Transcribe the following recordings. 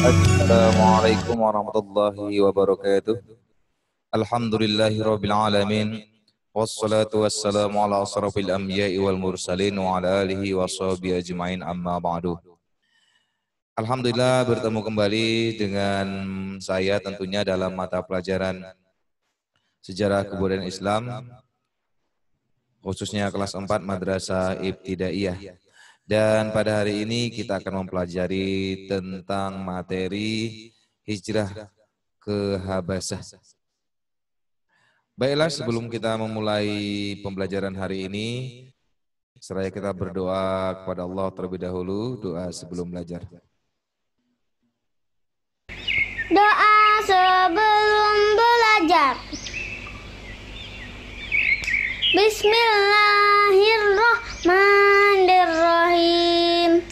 Assalamualaikum warahmatullahi wabarakatuh. Alhamdulillahirabbil alamin. Wassalatu wassalamu ala asrofil anbiya'i wal mursalin wa ala alihi washabihi ajmain amma ba'du. Alhamdulillah bertemu kembali dengan saya tentunya dalam mata pelajaran Sejarah Kebudayaan Islam, khususnya kelas 4 Madrasah Ibtidaiyah. Dan pada hari ini kita akan mempelajari tentang materi hijrah ke Habasah. Baiklah, sebelum kita memulai pembelajaran hari ini, seraya kita berdoa kepada Allah terlebih dahulu, doa sebelum belajar. Doa sebelum belajar. Bismillahirrahmanirrahim.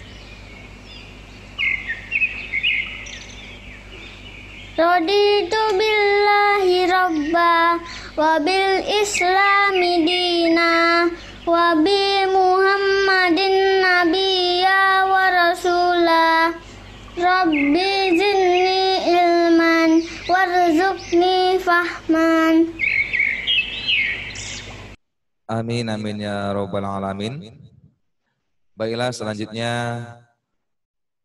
Raditu billahi rabba wa bil islami dina wa bi muhammadin nabiyya wa rasulah. Rabbi zidni ilman warzuqni fahman. Amin, amin ya rabbal alamin. Baiklah, selanjutnya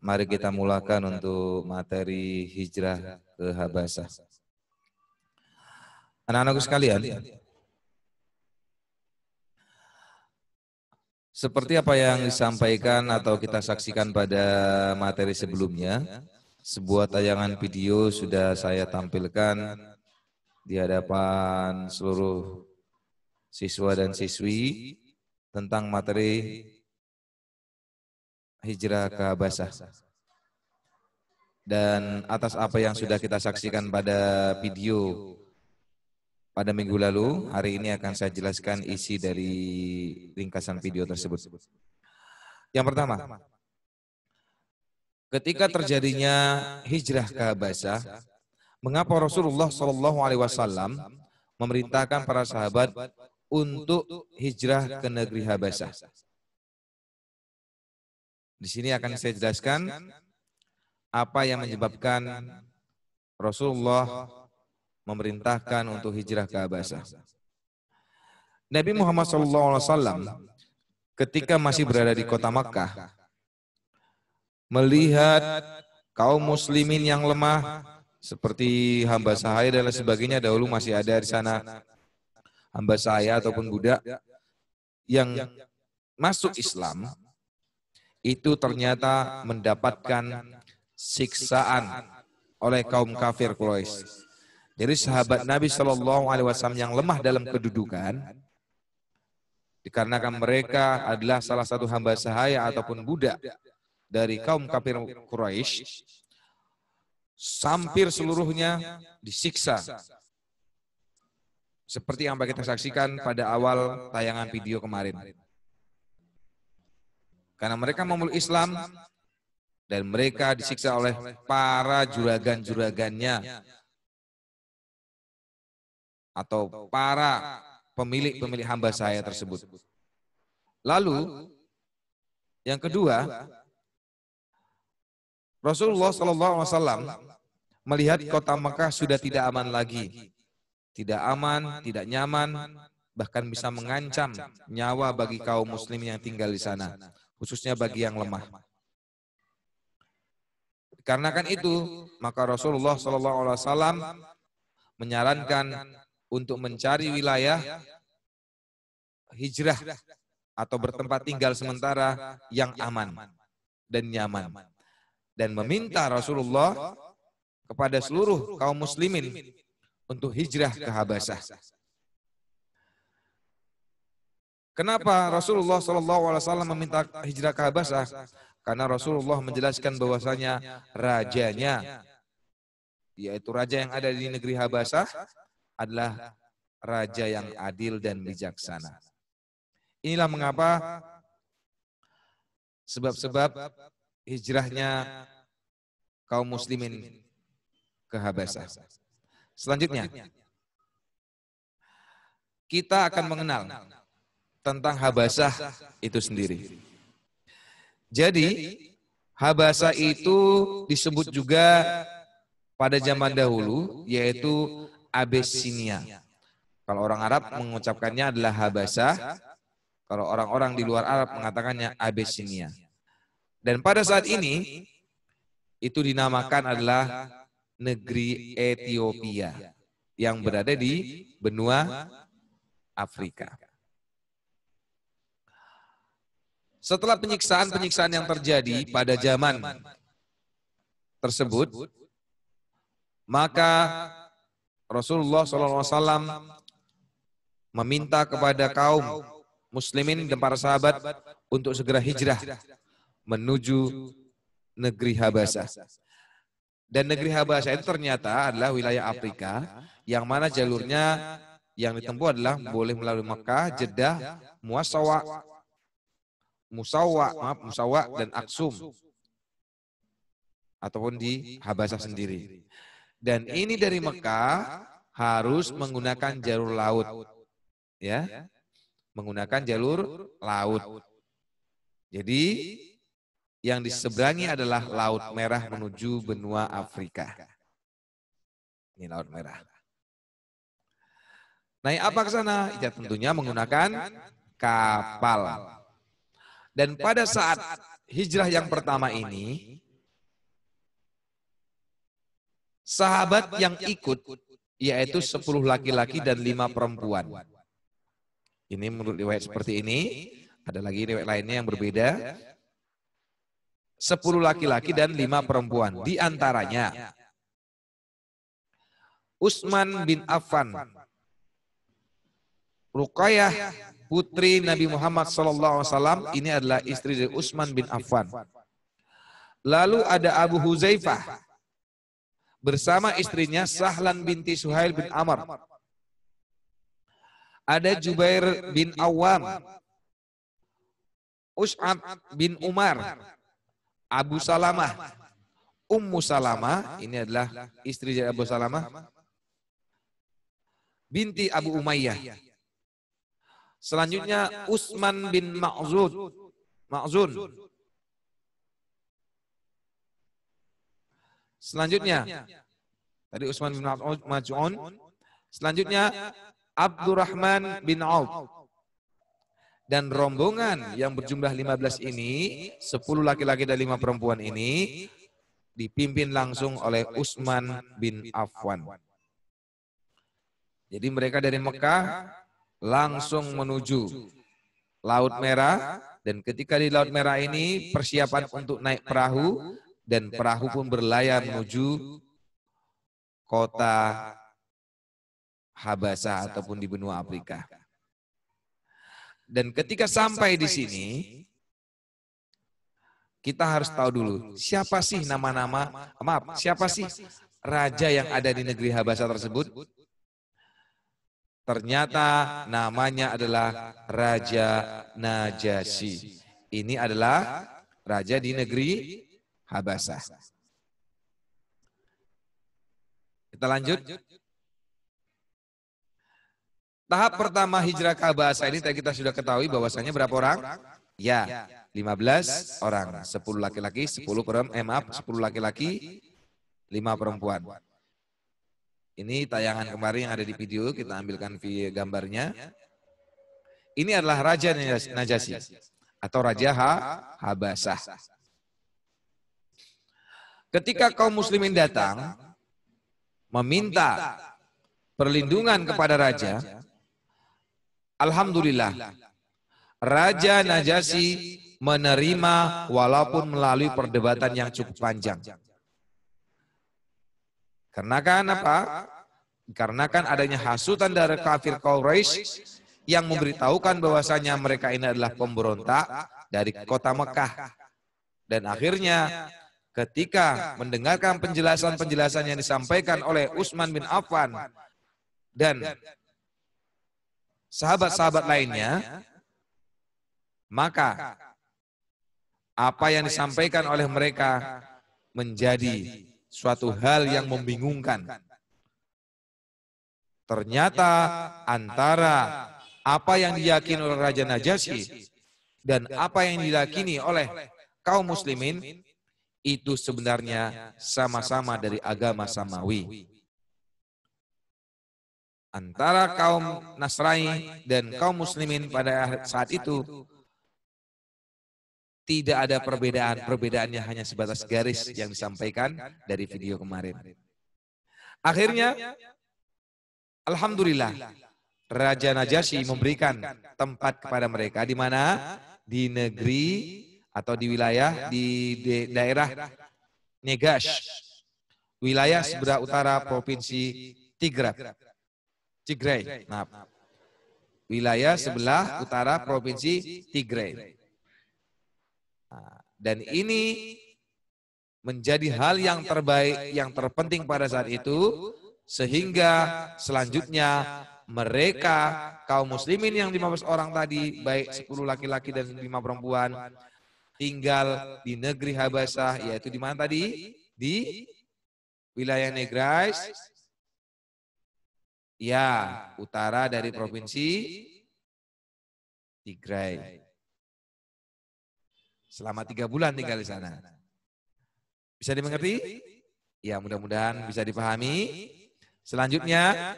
mari kita mulakan untuk materi hijrah ke Habasah. Anak-anakku sekalian, seperti apa yang disampaikan atau kita saksikan pada materi sebelumnya, sebuah tayangan video sudah saya tampilkan di hadapan seluruh siswa dan siswi tentang materi hijrah ke Habasah. Dan atas apa yang sudah kita saksikan pada video pada minggu lalu, hari ini akan saya jelaskan isi dari ringkasan video tersebut. Yang pertama, ketika terjadinya hijrah ke Habasah, mengapa Rasulullah SAW memerintahkan para sahabat untuk hijrah ke negeri Habasah? Di sini akan saya jelaskan apa yang menyebabkan Rasulullah memerintahkan untuk hijrah ke Habasah. Nabi Muhammad SAW ketika masih berada di kota Makkah, melihat kaum muslimin yang lemah seperti hamba sahaya dan lain sebagainya, dahulu masih ada di sana hamba sahaya ataupun budak yang masuk Islam, itu ternyata mendapatkan siksaan oleh kaum kafir Quraisy. Jadi sahabat Nabi SAW yang lemah dalam kedudukan, dikarenakan mereka adalah salah satu hamba sahaya ataupun budak dari kaum kafir Quraisy, hampir seluruhnya disiksa. Seperti yang kita saksikan pada awal tayangan video kemarin. Karena mereka memeluk Islam dan mereka disiksa oleh para juragan-juragannya atau para pemilik hamba sahaya tersebut. Lalu yang kedua, Rasulullah SAW melihat kota Makkah sudah tidak aman lagi, tidak aman, tidak nyaman, bahkan bisa mengancam nyawa bagi kaum muslim yang tinggal di sana, khususnya bagi yang lemah. Karena kan itu, maka Rasulullah SAW menyarankan untuk mencari wilayah hijrah atau bertempat tinggal sementara yang aman dan nyaman, dan meminta Rasulullah kepada seluruh kaum muslimin untuk hijrah ke Habasah. Kenapa Rasulullah SAW meminta hijrah ke Habasah? Karena Rasulullah menjelaskan bahwasanya rajanya, yaitu raja yang ada di negeri Habasah, adalah raja yang adil dan bijaksana. Inilah mengapa sebab-sebab hijrahnya kaum muslimin ke Habasah. Selanjutnya, kita akan mengenal tentang Habasah itu sendiri. Jadi, Habasa itu disebut juga pada zaman dahulu yaitu Abyssinia. Kalau orang Arab mengucapkannya adalah Habasa, kalau orang-orang di luar Arab mengatakannya Abyssinia. Dan pada saat ini itu dinamakan adalah negeri Ethiopia yang berada di benua Afrika. Setelah penyiksaan-penyiksaan yang terjadi pada zaman tersebut, maka Rasulullah SAW meminta kepada kaum muslimin dan para sahabat untuk segera hijrah menuju negeri Habasa. Dan negeri Habasa itu ternyata adalah wilayah Afrika yang mana jalurnya yang ditempuh adalah boleh melalui Mekah, Jeddah, Musawa dan Aksum ataupun di Habasa sendiri. Dan ini dari Mekah harus menggunakan jalur laut, ya, menggunakan jalur laut. Jadi yang diseberangi adalah Laut Merah menuju benua Afrika. Ini Laut Merah. Naik apa ke sana? Ya tentunya menggunakan kapal. Dan pada saat hijrah yang pertama ini, sahabat yang ikut yaitu 10 laki-laki dan 5 perempuan. Ini menurut riwayat seperti ini, ada lagi riwayat lainnya yang berbeda. 10 laki-laki dan 5 perempuan. Di antaranya Utsman bin Affan, Ruqayyah putri Nabi Muhammad SAW, ini adalah istri dari Utsman bin Affan. Lalu ada Abu Huzaifah bersama istrinya Sahlan binti Suhail bin Amr. Ada Jubair bin Awam, Us'ab bin Umar, Abu Salamah, Ummu Salamah, ini adalah istri dari Abu Salamah, binti Abu Umayyah. Selanjutnya Utsman bin Ma'zun. Selanjutnya tadi Utsman bin Ma'zun. Selanjutnya Abdurrahman bin Auf. Dan rombongan yang berjumlah 15 ini, 10 laki-laki dan 5 perempuan ini dipimpin langsung oleh Utsman bin Affan. Jadi mereka dari Mekah langsung menuju Laut Merah, dan ketika di Laut Merah ini persiapan untuk naik perahu, dan perahu pun berlayar menuju kota Habasa ataupun di benua Afrika. Dan ketika sampai di sini, kita harus tahu dulu siapa sih siapa sih raja yang ada di negeri Habasa tersebut? Ternyata namanya adalah Raja Najasyi. Ini adalah raja di negeri Habasa. Kita lanjut. Tahap pertama hijrah ke Habasa ini tadi kita sudah ketahui bahwasanya berapa orang? Ya, 15 orang. 10 laki-laki, 10 laki-laki, 5 perempuan. Ini tayangan kemarin yang ada di video, kita ambilkan gambarnya. Ini adalah Raja Najasyi atau Raja Habasah. Ketika kaum muslimin datang meminta perlindungan kepada raja, alhamdulillah Raja Najasyi menerima walaupun melalui perdebatan yang cukup panjang. Karena kan apa? Karena kan adanya hasutan dari kafir Quraisy yang memberitahukan bahwasanya mereka ini adalah pemberontak dari kota Mekah. Dan akhirnya ketika mendengarkan penjelasan-penjelasan yang disampaikan oleh Utsman bin Affan dan sahabat-sahabat lainnya, maka apa yang disampaikan oleh mereka menjadi suatu hal yang membingungkan. Ternyata antara apa yang diyakini oleh Raja Najasyi dan apa yang diyakini oleh kaum muslimin itu sebenarnya sama-sama dari agama samawi. Antara kaum Nasrani dan kaum muslimin pada saat itu tidak ada perbedaan. Perbedaannya hanya sebatas garis yang disampaikan dari video kemarin. Akhirnya, alhamdulillah, Raja Najasyi memberikan tempat kepada mereka di mana? Di negeri atau di wilayah di daerah Negash, wilayah sebelah utara provinsi Tigray. Nah, wilayah sebelah utara provinsi Tigray. Nah, dan ini menjadi hal yang terbaik, yang terpenting pada saat itu, sehingga selanjutnya mereka kaum muslimin yang 15 orang tadi, baik 10 laki-laki dan 5 perempuan, tinggal di negeri Habasah, yaitu di mana tadi? Di wilayah Negrais, ya, utara dari provinsi Tigray. Selama 3 bulan tinggal di sana. Bisa dimengerti? Ya, mudah-mudahan bisa dipahami. Selanjutnya,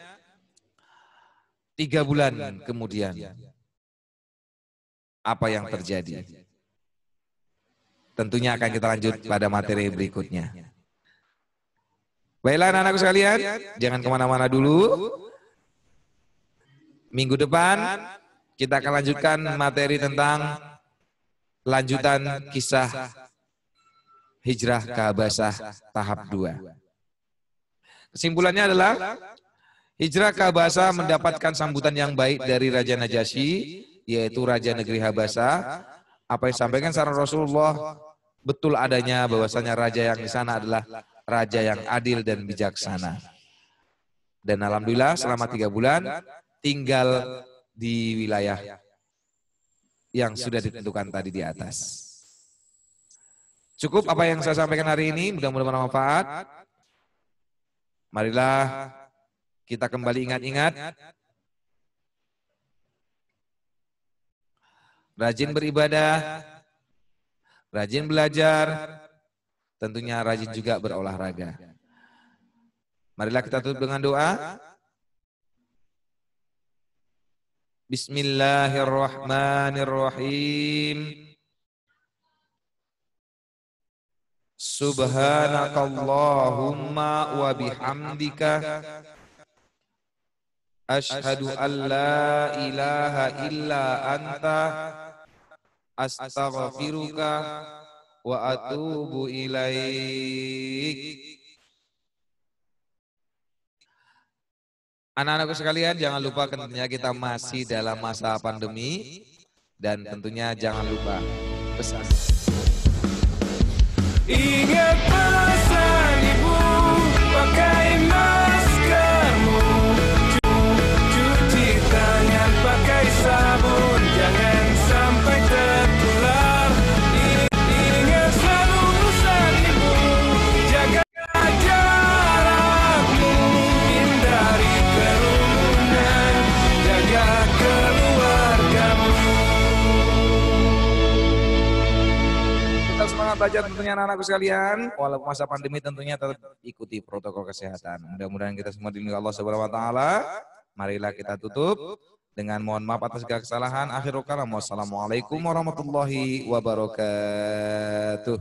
3 bulan kemudian, apa yang terjadi? Tentunya akan kita lanjut pada materi berikutnya. Baiklah anak-anakku sekalian, jangan kemana-mana dulu. Minggu depan kita akan lanjutkan materi tentang lanjutan kisah hijrah ke Habasah tahap 2. Kesimpulannya adalah hijrah ke Habasah mendapatkan sambutan yang baik dari Raja Najasyi, yaitu Raja Negeri Habasah. Apa yang disampaikan secara Rasulullah betul adanya, bahwasanya raja yang di sana adalah raja yang adil dan bijaksana. Dan alhamdulillah selama 3 bulan tinggal di wilayah yang sudah ditentukan tadi di atas. Cukup apa yang saya sampaikan hari ini, mudah-mudahan bermanfaat. Marilah kita kembali ingat-ingat, rajin beribadah, rajin belajar, tentunya rajin juga berolahraga. Marilah kita tutup dengan doa. Bismillahirrahmanirrahim. Subhanakallahumma wa bihamdika asyhadu an la ilaha illa anta astaghfiruka wa atubu ilaik. Anak-anakku sekalian, jangan lupa tentunya kita masih dalam masa pandemi, dan tentunya jangan lupa pesan. Ingat pesan ibu, pakai maskermu, cuci tangan pakai sabun, jangan sampai tertular. Ingat selalu pesan ibu, jaga jarakmu, hindari kerumunan, jaga keluargamu. Kita semangat belajar tentunya anak-anakku sekalian. Walaupun masa pandemi tentunya tetap ikuti protokol kesehatan. Mudah-mudahan kita semua dilindungi Allah Subhanahu wa taala. Marilah kita tutup dengan mohon maaf atas segala kesalahan. Akhirul kalam. Wassalamualaikum warahmatullahi wabarakatuh.